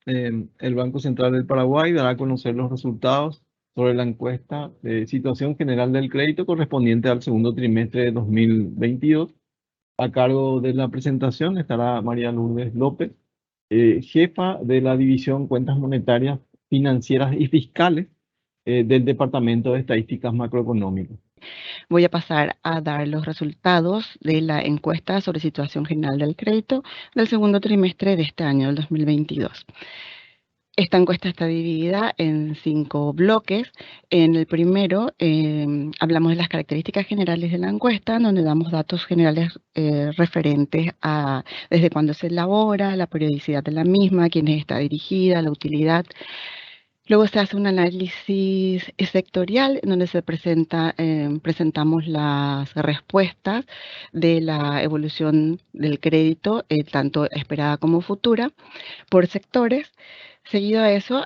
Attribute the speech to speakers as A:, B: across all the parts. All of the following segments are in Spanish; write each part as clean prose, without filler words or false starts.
A: El Banco Central del Paraguay dará a conocer los resultados sobre la encuesta de situación general del crédito correspondiente al segundo trimestre de 2022. A cargo de la presentación estará María Lourdes López, jefa de la División Cuentas Monetarias, Financieras y Fiscales del Departamento de Estadísticas Macroeconómicas.
B: Voy a pasar a dar los resultados de la encuesta sobre situación general del crédito del segundo trimestre de este año, del 2022. Esta encuesta está dividida en 5 bloques. En el primero hablamos de las características generales de la encuesta, donde damos datos generales referentes a desde cuándo se elabora, la periodicidad de la misma, quién está dirigida, la utilidad. Luego se hace un análisis sectorial en donde presentamos las respuestas de la evolución del crédito, tanto esperada como futura, por sectores. Seguido a eso,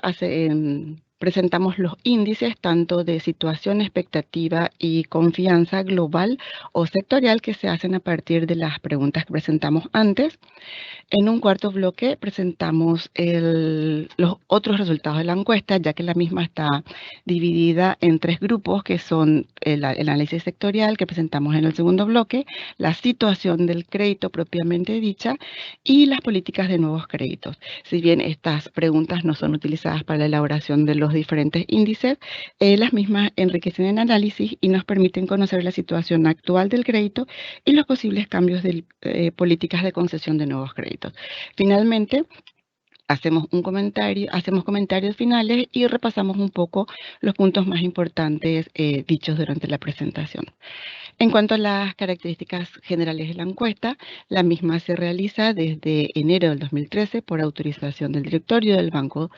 B: presentamos los índices tanto de situación, expectativa y confianza global o sectorial que se hacen a partir de las preguntas que presentamos antes. En un cuarto bloque presentamos los otros resultados de la encuesta, ya que la misma está dividida en 3 grupos, que son el análisis sectorial que presentamos en el segundo bloque, la situación del crédito propiamente dicha y las políticas de nuevos créditos. Si bien estas preguntas no son utilizadas para la elaboración de los diferentes índices, las mismas enriquecen el análisis y nos permiten conocer la situación actual del crédito y los posibles cambios de políticas de concesión de nuevos créditos. Finalmente, hacemos comentarios finales y repasamos un poco los puntos más importantes dichos durante la presentación. En cuanto a las características generales de la encuesta, la misma se realiza desde enero del 2013 por autorización del directorio del Banco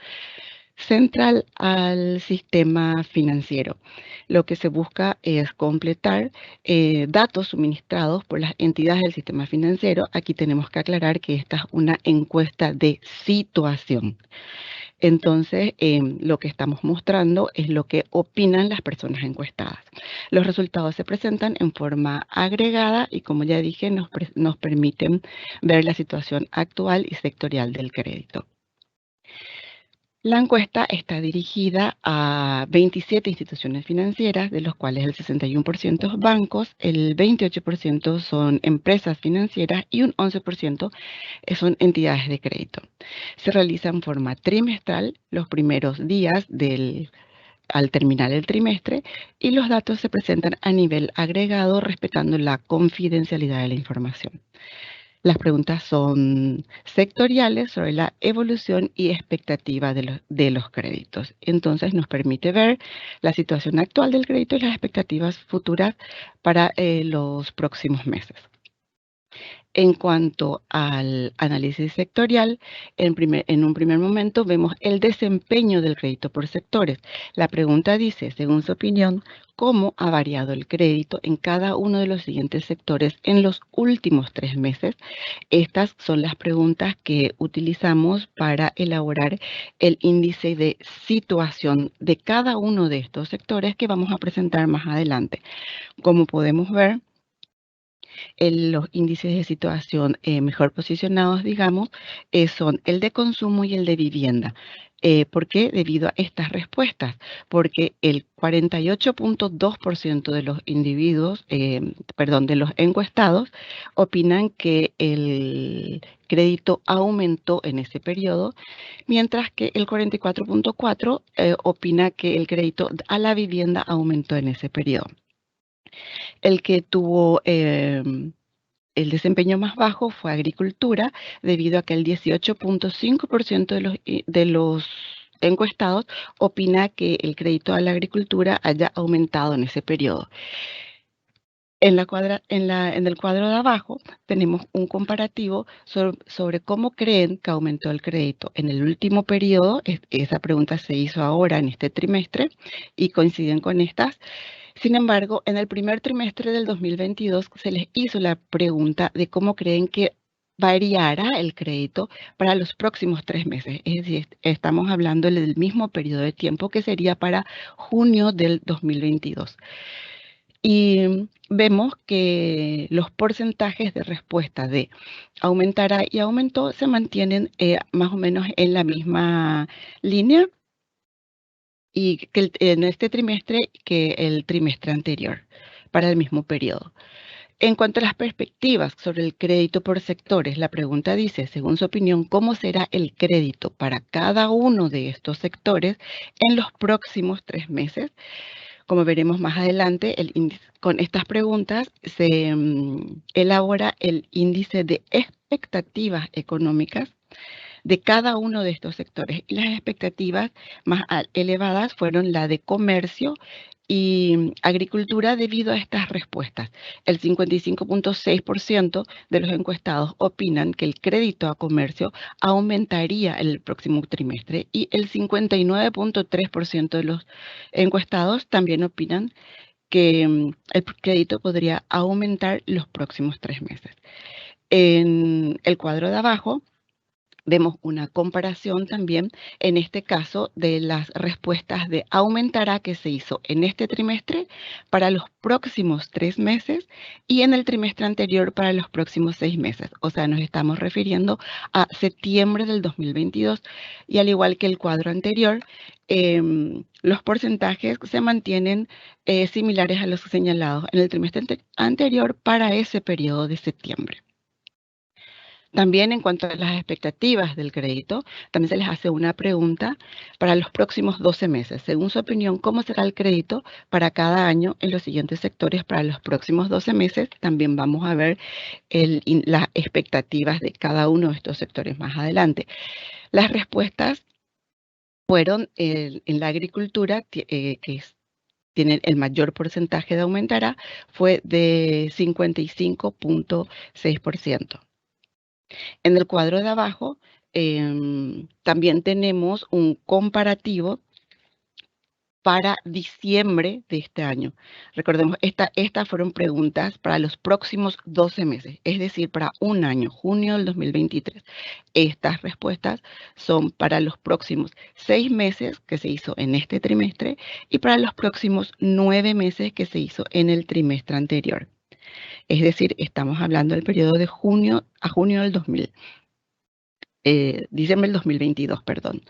B: Central al sistema financiero. Lo que se busca es completar datos suministrados por las entidades del sistema financiero. Aquí tenemos que aclarar que esta es una encuesta de situación. Entonces, lo que estamos mostrando es lo que opinan las personas encuestadas. Los resultados se presentan en forma agregada y, como ya dije, nos permiten ver la situación actual y sectorial del crédito. La encuesta está dirigida a 27 instituciones financieras, de los cuales el 61% son bancos, el 28% son empresas financieras y un 11% son entidades de crédito. Se realiza en forma trimestral los primeros días al terminar el trimestre y los datos se presentan a nivel agregado respetando la confidencialidad de la información. Las preguntas son sectoriales sobre la evolución y expectativa de los créditos. Entonces nos permite ver la situación actual del crédito y las expectativas futuras para los próximos meses. En cuanto al análisis sectorial, en un primer momento vemos el desempeño del crédito por sectores. La pregunta dice, según su opinión, ¿cómo ha variado el crédito en cada uno de los siguientes sectores en los últimos 3 meses? Estas son las preguntas que utilizamos para elaborar el índice de situación de cada uno de estos sectores que vamos a presentar más adelante. Como podemos ver, los índices de situación mejor posicionados, digamos, son el de consumo y el de vivienda. ¿Por qué? Debido a estas respuestas, porque el 48.2% de los individuos, de los encuestados, opinan que el crédito aumentó en ese periodo, mientras que el 44.4% opina que el crédito a la vivienda aumentó en ese periodo. El que tuvo el desempeño más bajo fue agricultura, debido a que el 18.5% de los encuestados opina que el crédito a la agricultura haya aumentado en ese periodo. En el cuadro de abajo tenemos un comparativo sobre cómo creen que aumentó el crédito en el último periodo. Esa pregunta se hizo ahora en este trimestre y coinciden con estas. Sin embargo, en el primer trimestre del 2022 se les hizo la pregunta de cómo creen que variará el crédito para los próximos 3 meses. Es decir, estamos hablando del mismo periodo de tiempo que sería para junio del 2022. Y vemos que los porcentajes de respuesta de aumentará y aumentó se mantienen más o menos en la misma línea y que en este trimestre que el trimestre anterior para el mismo periodo. En cuanto a las perspectivas sobre el crédito por sectores, la pregunta dice, según su opinión, ¿cómo será el crédito para cada uno de estos sectores en los próximos 3 meses? Como veremos más adelante, con estas preguntas se elabora el índice de expectativas económicas de cada uno de estos sectores. Y las expectativas más elevadas fueron la de comercio y agricultura debido a estas respuestas. El 55.6% de los encuestados opinan que el crédito a comercio aumentaría en el próximo trimestre y el 59.3% de los encuestados también opinan que el crédito podría aumentar los próximos 3 meses. En el cuadro de abajo vemos una comparación también, en este caso, de las respuestas de aumentará que se hizo en este trimestre para los próximos 3 meses y en el trimestre anterior para los próximos 6 meses. O sea, nos estamos refiriendo a septiembre del 2022 y al igual que el cuadro anterior, los porcentajes se mantienen similares a los señalados en el trimestre anterior para ese periodo de septiembre. También en cuanto a las expectativas del crédito, también se les hace una pregunta para los próximos 12 meses. Según su opinión, ¿cómo será el crédito para cada año en los siguientes sectores para los próximos 12 meses? También vamos a ver las expectativas de cada uno de estos sectores más adelante. Las respuestas fueron en la agricultura, que tiene el mayor porcentaje de aumentará, fue de 55.6%. En el cuadro de abajo también tenemos un comparativo para diciembre de este año. Recordemos, estas fueron preguntas para los próximos 12 meses, es decir, para un año, junio del 2023. Estas respuestas son para los próximos 6 meses que se hizo en este trimestre y para los próximos 9 meses que se hizo en el trimestre anterior. Es decir, estamos hablando del periodo de junio a junio del diciembre del 2022, perdón.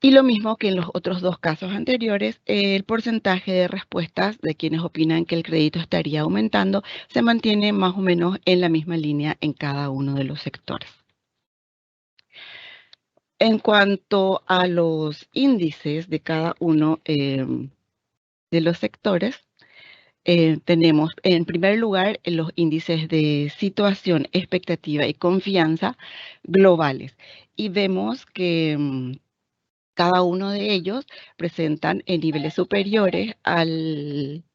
B: Y lo mismo que en los otros dos casos anteriores, el porcentaje de respuestas de quienes opinan que el crédito estaría aumentando se mantiene más o menos en la misma línea en cada uno de los sectores. En cuanto a los índices de cada uno de los sectores, tenemos en primer lugar los índices de situación, expectativa y confianza globales. Y vemos que cada uno de ellos presentan niveles superiores al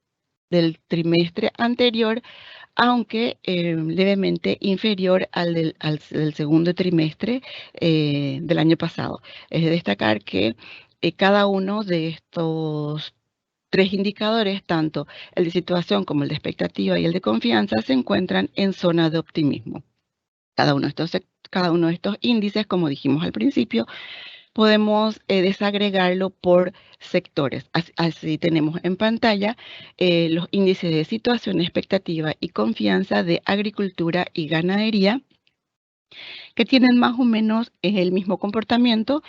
B: del trimestre anterior, aunque levemente inferior al del segundo trimestre del año pasado. Es de destacar que cada uno de estos 3 indicadores, tanto el de situación como el de expectativa y el de confianza, se encuentran en zona de optimismo. Cada uno de estos índices, como dijimos al principio, podemos desagregarlo por sectores. Así tenemos en pantalla los índices de situación, expectativa y confianza de agricultura y ganadería, que tienen más o menos el mismo comportamiento.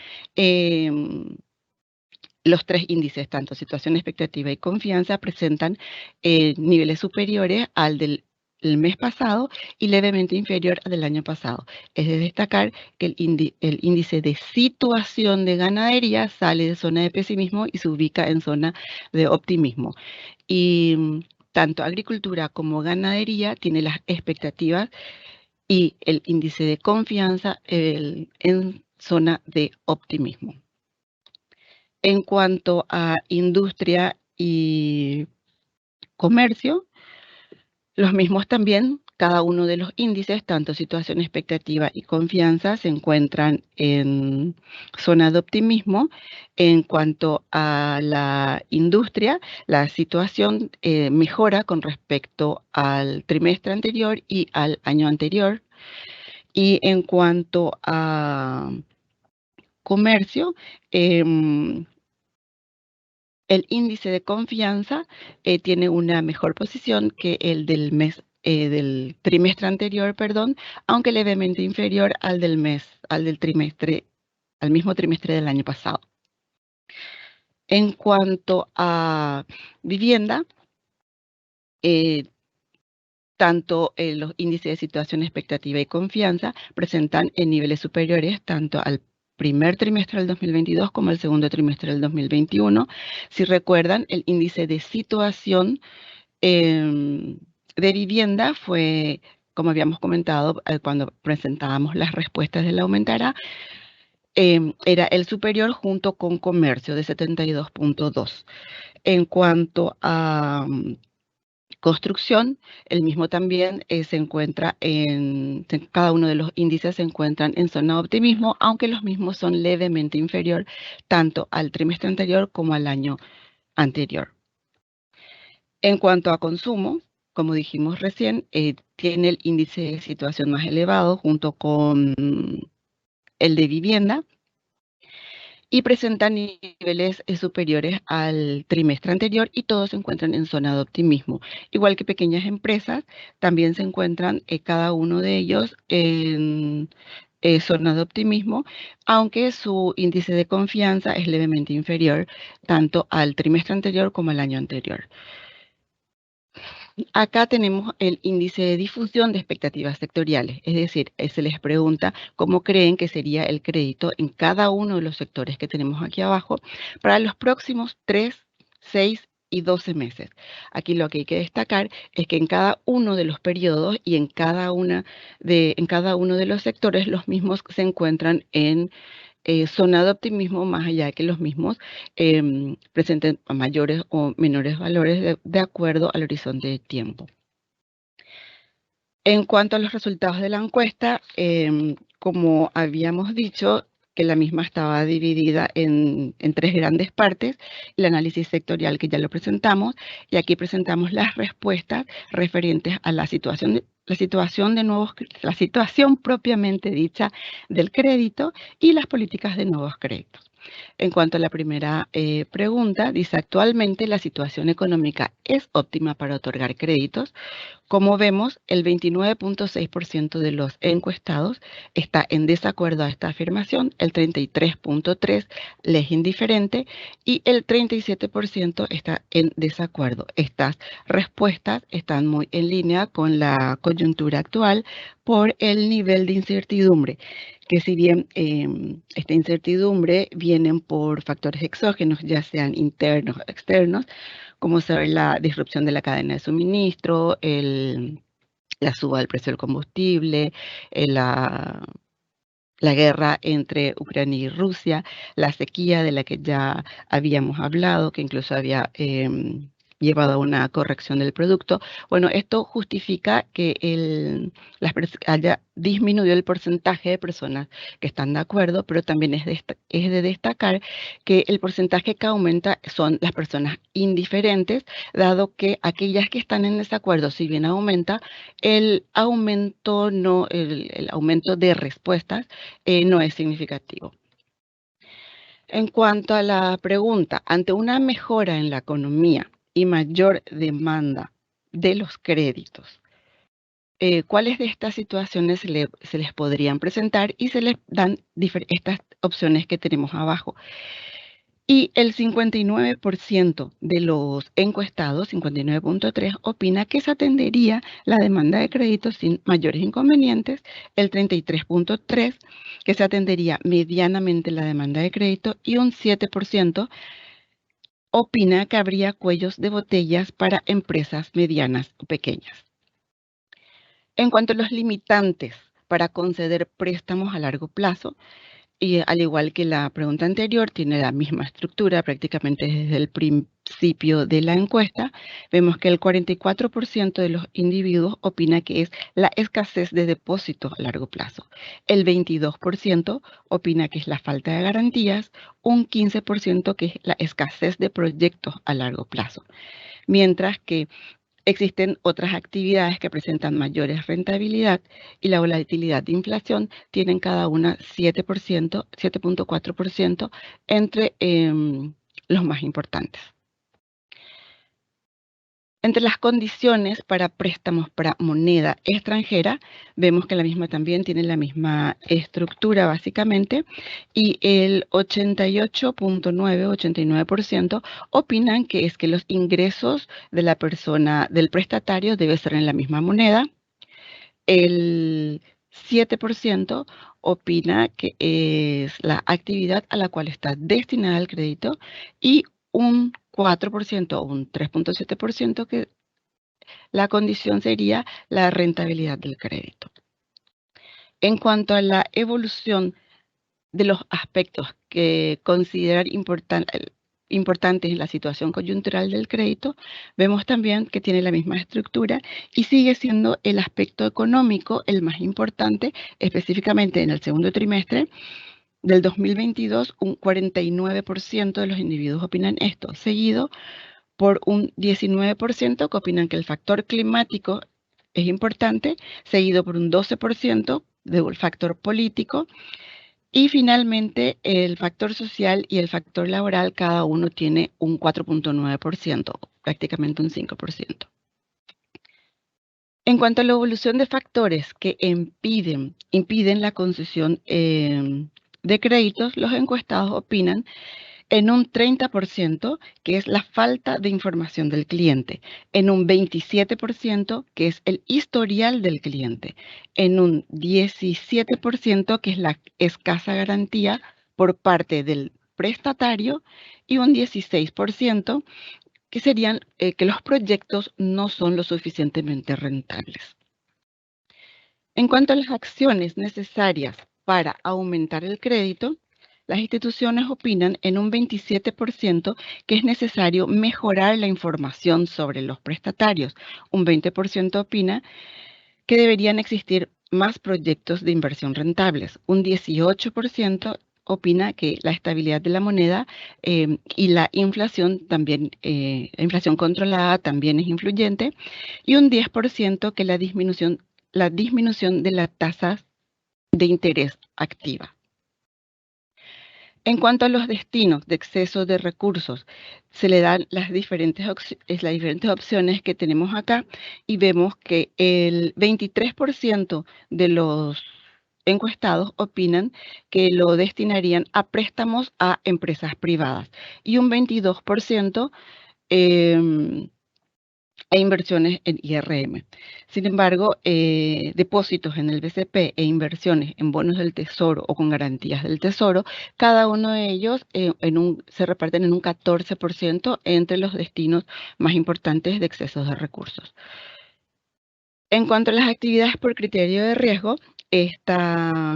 B: Los 3 índices, tanto situación, expectativa y confianza, presentan niveles superiores al del mes pasado y levemente inferior al del año pasado. Es de destacar que el índice de situación de ganadería sale de zona de pesimismo y se ubica en zona de optimismo. Y tanto agricultura como ganadería tiene las expectativas y el índice de confianza en zona de optimismo. En cuanto a industria y comercio, los mismos también, cada uno de los índices, tanto situación, expectativa y confianza, se encuentran en zona de optimismo. En cuanto a la industria, la situación mejora con respecto al trimestre anterior y al año anterior. Y en cuanto a comercio, el índice de confianza tiene una mejor posición que el del trimestre anterior, perdón, aunque levemente inferior al del al mismo trimestre del año pasado. En cuanto a vivienda, tanto los índices de situación, expectativa y confianza presentan en niveles superiores tanto al primer trimestre del 2022 como al segundo trimestre del 2021. Si recuerdan, el índice de situación de vivienda fue, como habíamos comentado cuando presentábamos las respuestas de la aumentará, era el superior junto con comercio de 72.2. En cuanto a construcción, el mismo también se encuentra cada uno de los índices se encuentran en zona de optimismo, aunque los mismos son levemente inferior tanto al trimestre anterior como al año anterior. En cuanto a consumo, como dijimos recién, tiene el índice de situación más elevado junto con el de vivienda y presentan niveles superiores al trimestre anterior y todos se encuentran en zona de optimismo. Igual que pequeñas empresas, también se encuentran cada uno de ellos en zona de optimismo, aunque su índice de confianza es levemente inferior tanto al trimestre anterior como al año anterior. Acá tenemos el índice de difusión de expectativas sectoriales, es decir, se les pregunta cómo creen que sería el crédito en cada uno de los sectores que tenemos aquí abajo para los próximos 3, 6 y 12 meses. Aquí lo que hay que destacar es que en cada uno de los periodos y en cada uno de los sectores los mismos se encuentran en zona de optimismo, más allá de que los mismos presenten mayores o menores valores de acuerdo al horizonte de tiempo. En cuanto a los resultados de la encuesta, como habíamos dicho, que la misma estaba dividida en 3 grandes partes, el análisis sectorial que ya lo presentamos, y aquí presentamos las respuestas referentes a la situación la situación propiamente dicha del crédito y las políticas de nuevos créditos. En cuanto a la primera pregunta, dice: actualmente la situación económica es óptima para otorgar créditos. Como vemos, el 29.6% de los encuestados está en desacuerdo a esta afirmación, el 33.3% le es indiferente y el 37% está en desacuerdo. Estas respuestas están muy en línea con la coyuntura actual por el nivel de incertidumbre, que si bien esta incertidumbre vienen por factores exógenos, ya sean internos o externos, como saber la disrupción de la cadena de suministro, la suba del precio del combustible, la guerra entre Ucrania y Rusia, la sequía de la que ya habíamos hablado, que incluso había llevado a una corrección del producto. Bueno, esto justifica que haya disminuido el porcentaje de personas que están de acuerdo, pero también es de destacar que el porcentaje que aumenta son las personas indiferentes, dado que aquellas que están en desacuerdo, si bien aumenta, el aumento de respuestas no es significativo. En cuanto a la pregunta, ante una mejora en la economía y mayor demanda de los créditos, ¿cuáles de estas situaciones se les podrían presentar? Y se les dan estas opciones que tenemos abajo. Y el 59% de los encuestados, 59.3%, opina que se atendería la demanda de crédito sin mayores inconvenientes. El 33.3% que se atendería medianamente la demanda de crédito y un 7% opina que habría cuellos de botellas para empresas medianas o pequeñas. En cuanto a los limitantes para conceder préstamos a largo plazo, y al igual que la pregunta anterior, tiene la misma estructura prácticamente desde el principio de la encuesta. Vemos que el 44% de los individuos opina que es la escasez de depósitos a largo plazo. El 22% opina que es la falta de garantías, un 15% que es la escasez de proyectos a largo plazo. Mientras que existen otras actividades que presentan mayores rentabilidad y la volatilidad de inflación tienen cada una 7.4% entre los más importantes. Entre las condiciones para préstamos para moneda extranjera, vemos que la misma también tiene la misma estructura básicamente, y el 88.9% opinan que es que los ingresos de la persona, del prestatario, debe ser en la misma moneda. El 7% opina que es la actividad a la cual está destinada el crédito, y un 4% o un 3.7% que la condición sería la rentabilidad del crédito. En cuanto a la evolución de los aspectos que consideran importantes en la situación coyuntural del crédito, vemos también que tiene la misma estructura y sigue siendo el aspecto económico el más importante, específicamente en el segundo trimestre del 2022, un 49% de los individuos opinan esto, seguido por un 19% que opinan que el factor climático es importante, seguido por un 12% del factor político, y finalmente el factor social y el factor laboral, cada uno tiene un 4.9%, prácticamente un 5%. En cuanto a la evolución de factores que impiden la concesión de créditos, los encuestados opinan en un 30%, que es la falta de información del cliente, en un 27%, que es el historial del cliente, en un 17%, que es la escasa garantía por parte del prestatario, y un 16%, que serían que los proyectos no son lo suficientemente rentables. En cuanto a las acciones necesarias para aumentar el crédito, las instituciones opinan en un 27% que es necesario mejorar la información sobre los prestatarios. Un 20% opina que deberían existir más proyectos de inversión rentables. Un 18% opina que la estabilidad de la moneda y la inflación también, la inflación controlada también es influyente, y un 10% que la disminución de las tasas de interés activa. En cuanto a los destinos de exceso de recursos, se le dan las diferentes opciones que tenemos acá, y vemos que el 23% de los encuestados opinan que lo destinarían a préstamos a empresas privadas, y un 22% e inversiones en IRM. Sin embargo, depósitos en el BCP e inversiones en bonos del Tesoro o con garantías del Tesoro, cada uno de ellos se reparten en un 14% entre los destinos más importantes de excesos de recursos. En cuanto a las actividades por criterio de riesgo, esta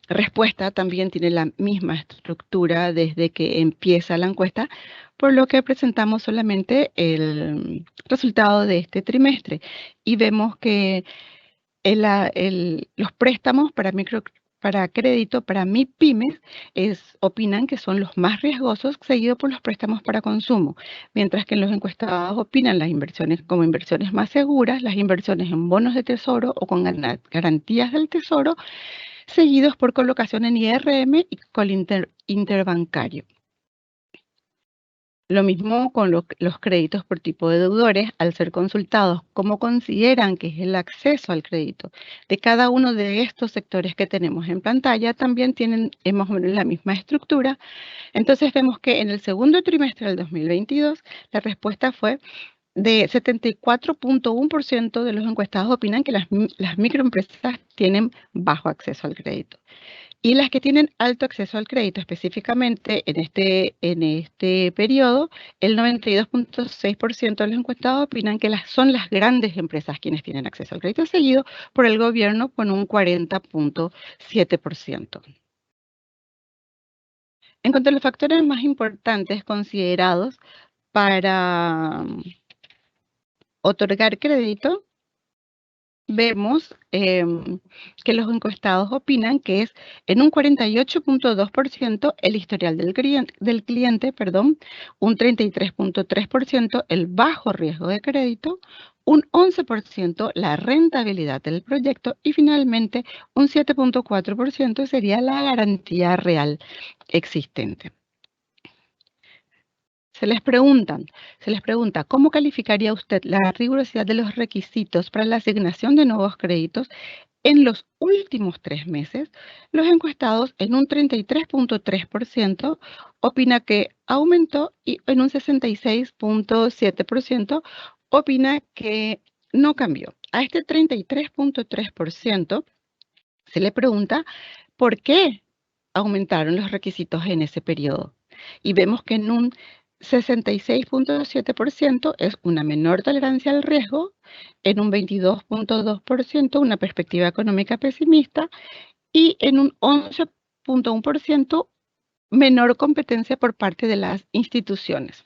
B: respuesta también tiene la misma estructura desde que empieza la encuesta, por lo que presentamos solamente el resultado de este trimestre, y vemos que los préstamos para crédito para MIPYMES opinan que son los más riesgosos, seguido por los préstamos para consumo, mientras que los encuestados opinan las inversiones como inversiones más seguras, las inversiones en bonos de tesoro o con garantías del tesoro, seguidos por colocación en IRM y con interbancario. Lo mismo con los créditos por tipo de deudores, al ser consultados cómo consideran que es el acceso al crédito de cada uno de estos sectores que tenemos en pantalla, también tienen más o menos la misma estructura. Entonces vemos que en el segundo trimestre del 2022, la respuesta fue de 74.1% de los encuestados opinan que las microempresas tienen bajo acceso al crédito. Y las que tienen alto acceso al crédito, específicamente en este periodo, el 92.6% de los encuestados opinan que son las grandes empresas quienes tienen acceso al crédito, seguido por el gobierno con un 40.7%. En cuanto a los factores más importantes considerados para otorgar crédito, vemos que los encuestados opinan que es en un 48.2% el historial del cliente, un 33.3% el bajo riesgo de crédito, un 11% la rentabilidad del proyecto, y finalmente un 7.4% sería la garantía real existente. Se les pregunta, ¿cómo calificaría usted la rigurosidad de los requisitos para la asignación de nuevos créditos en los últimos 3 meses? Los encuestados en un 33.3% opina que aumentó y en un 66.7% opina que no cambió. A este 33.3% se le pregunta por qué aumentaron los requisitos en ese periodo. Y vemos que en un 66.7% es una menor tolerancia al riesgo, en un 22.2% una perspectiva económica pesimista y en un 11.1% menor competencia por parte de las instituciones.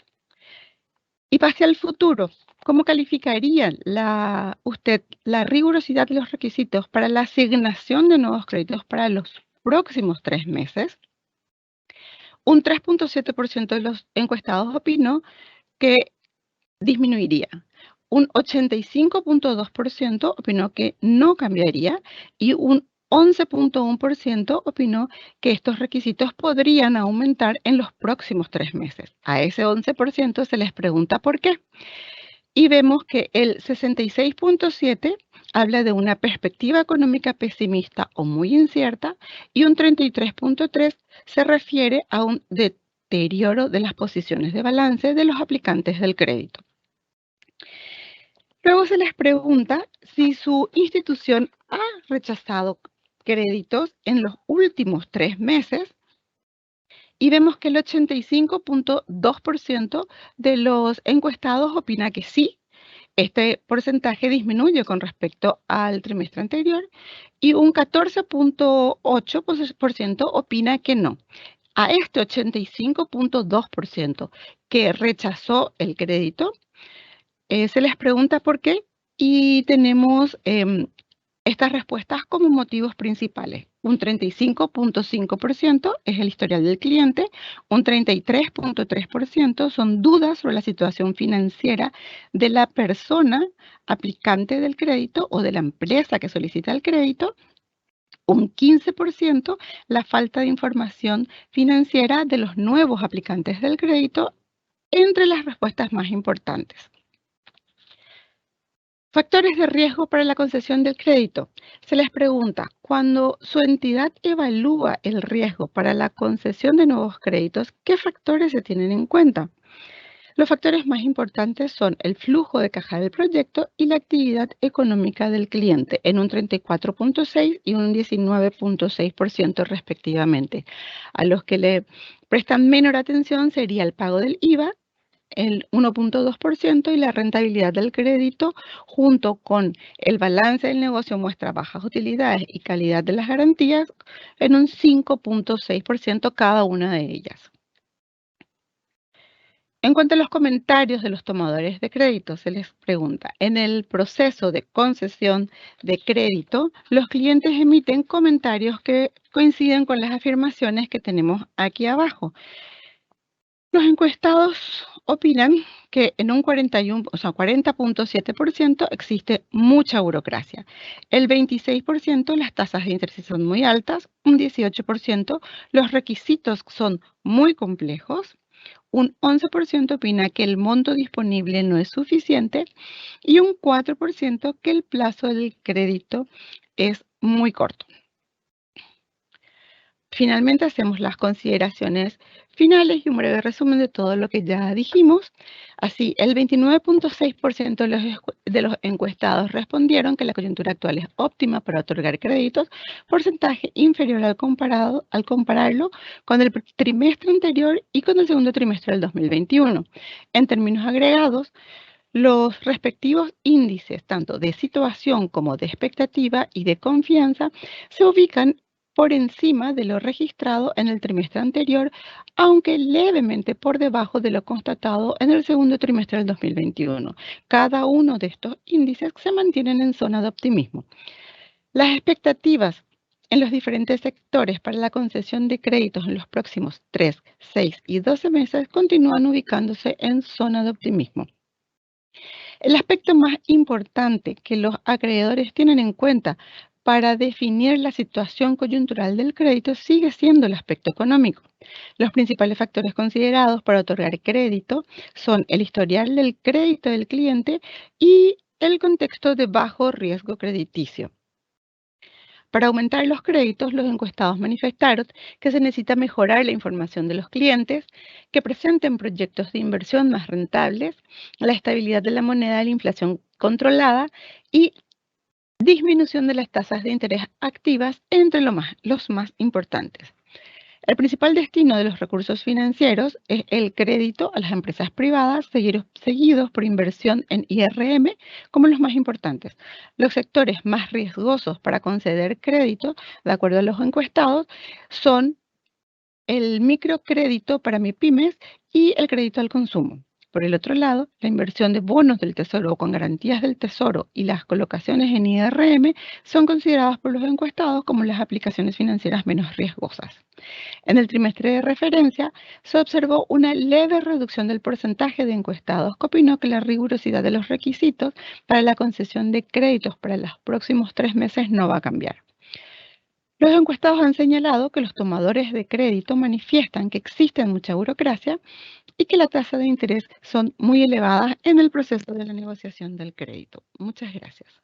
B: Y hacia el futuro, ¿cómo calificaría usted la rigurosidad de los requisitos para la asignación de nuevos créditos para los próximos 3 meses? Un 3.7% de los encuestados opinó que disminuiría. Un 85.2% opinó que no cambiaría y un 11.1% opinó que estos requisitos podrían aumentar en los próximos 3 meses. A ese 11% se les pregunta por qué. Y vemos que el 66.7% habla de una perspectiva económica pesimista o muy incierta y un 33.3% se refiere a un deterioro de las posiciones de balance de los aplicantes del crédito. Luego se les pregunta si su institución ha rechazado créditos en los últimos 3 meses y vemos que el 85.2% de los encuestados opina que sí. Este porcentaje disminuye con respecto al trimestre anterior y un 14.8% opina que no. A este 85.2% que rechazó el crédito, se les pregunta por qué y tenemos estas respuestas como motivos principales. Un 35.5% es el historial del cliente, un 33.3% son dudas sobre la situación financiera de la persona aplicante del crédito o de la empresa que solicita el crédito, un 15% la falta de información financiera de los nuevos aplicantes del crédito, entre las respuestas más importantes. Factores de riesgo para la concesión del crédito. Se les pregunta, cuando su entidad evalúa el riesgo para la concesión de nuevos créditos, ¿qué factores se tienen en cuenta? Los factores más importantes son el flujo de caja del proyecto y la actividad económica del cliente, en un 34.6% y un 19.6% respectivamente. A los que le prestan menor atención sería el pago del IVA, el 1.2% y la rentabilidad del crédito junto con el balance del negocio muestra bajas utilidades y calidad de las garantías en un 5.6% cada una de ellas. En cuanto a los comentarios de los tomadores de crédito, se les pregunta, en el proceso de concesión de crédito, los clientes emiten comentarios que coinciden con las afirmaciones que tenemos aquí abajo. Los encuestados opinan que en un 40.7% existe mucha burocracia. El 26% las tasas de interés son muy altas, un 18% los requisitos son muy complejos, un 11% opina que el monto disponible no es suficiente y un 4% que el plazo del crédito es muy corto. Finalmente hacemos las consideraciones finales y un breve resumen de todo lo que ya dijimos. Así, el 29.6% de los encuestados respondieron que la coyuntura actual es óptima para otorgar créditos, porcentaje inferior al compararlo con el trimestre anterior y con el segundo trimestre del 2021. En términos agregados, los respectivos índices, tanto de situación como de expectativa y de confianza, se ubican por encima de lo registrado en el trimestre anterior, aunque levemente por debajo de lo constatado en el segundo trimestre del 2021. Cada uno de estos índices se mantienen en zona de optimismo. Las expectativas en los diferentes sectores para la concesión de créditos en los próximos 3, 6 y 12 meses continúan ubicándose en zona de optimismo. El aspecto más importante que los acreedores tienen en cuenta para definir la situación coyuntural del crédito sigue siendo el aspecto económico. Los principales factores considerados para otorgar crédito son el historial del crédito del cliente y el contexto de bajo riesgo crediticio. Para aumentar los créditos, los encuestados manifestaron que se necesita mejorar la información de los clientes, que presenten proyectos de inversión más rentables, la estabilidad de la moneda, la inflación controlada y disminución de las tasas de interés activas entre los más importantes. El principal destino de los recursos financieros es el crédito a las empresas privadas, seguidos por inversión en IRM como los más importantes. Los sectores más riesgosos para conceder crédito, de acuerdo a los encuestados, son el microcrédito para MIPYMES y el crédito al consumo. Por el otro lado, la inversión de bonos del Tesoro o con garantías del Tesoro y las colocaciones en IRM son consideradas por los encuestados como las aplicaciones financieras menos riesgosas. En el trimestre de referencia, se observó una leve reducción del porcentaje de encuestados que opinó que la rigurosidad de los requisitos para la concesión de créditos para los próximos 3 meses no va a cambiar. Los encuestados han señalado que los tomadores de crédito manifiestan que existe mucha burocracia y que las tasas de interés son muy elevadas en el proceso de la negociación del crédito. Muchas gracias.